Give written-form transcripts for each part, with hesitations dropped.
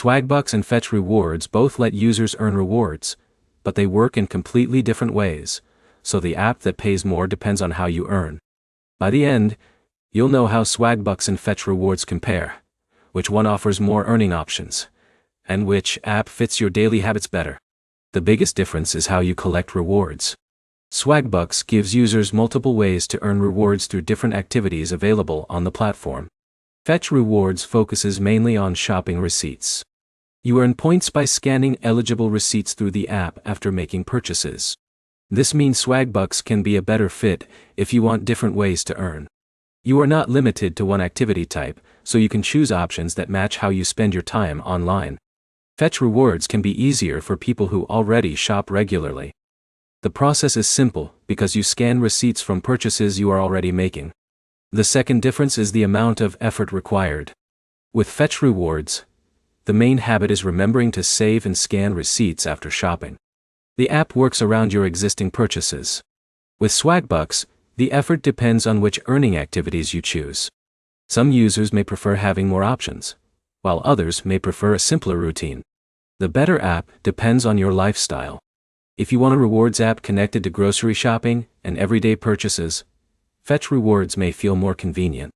Swagbucks and Fetch Rewards both let users earn rewards, but they work in completely different ways, so the app that pays more depends on how you earn. By the end, you'll know how Swagbucks and Fetch Rewards compare, which one offers more earning options, and which app fits your daily habits better. The biggest difference is how you collect rewards. Swagbucks gives users multiple ways to earn rewards through different activities available on the platform. Fetch Rewards focuses mainly on shopping receipts. You earn points by scanning eligible receipts through the app after making purchases. This means Swagbucks can be a better fit if you want different ways to earn. You are not limited to one activity type, so you can choose options that match how you spend your time online. Fetch Rewards can be easier for people who already shop regularly. The process is simple because you scan receipts from purchases you are already making. The second difference is the amount of effort required. With Fetch Rewards, the main habit is remembering to save and scan receipts after shopping. The app works around your existing purchases. With Swagbucks, the effort depends on which earning activities you choose. Some users may prefer having more options, while others may prefer a simpler routine. The better app depends on your lifestyle. If you want a rewards app connected to grocery shopping and everyday purchases, Fetch Rewards may feel more convenient.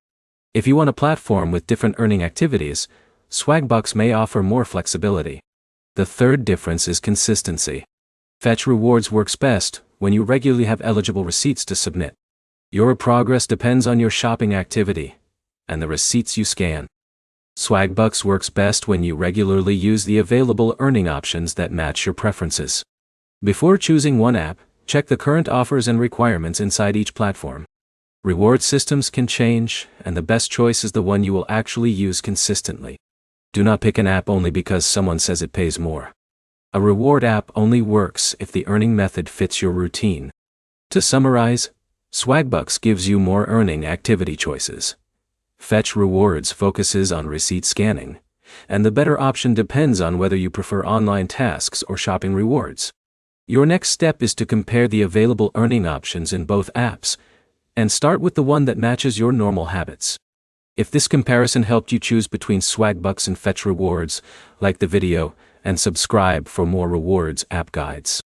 If you want a platform with different earning activities, Swagbucks may offer more flexibility. The third difference is consistency. Fetch Rewards works best when you regularly have eligible receipts to submit. Your progress depends on your shopping activity and the receipts you scan. Swagbucks works best when you regularly use the available earning options that match your preferences. Before choosing one app, check the current offers and requirements inside each platform. Reward systems can change, and the best choice is the one you will actually use consistently. Do not pick an app only because someone says it pays more. A reward app only works if the earning method fits your routine. To summarize, Swagbucks gives you more earning activity choices. Fetch Rewards focuses on receipt scanning, and the better option depends on whether you prefer online tasks or shopping rewards. Your next step is to compare the available earning options in both apps, and start with the one that matches your normal habits. If this comparison helped you choose between Swagbucks and Fetch Rewards, like the video and subscribe for more rewards app guides.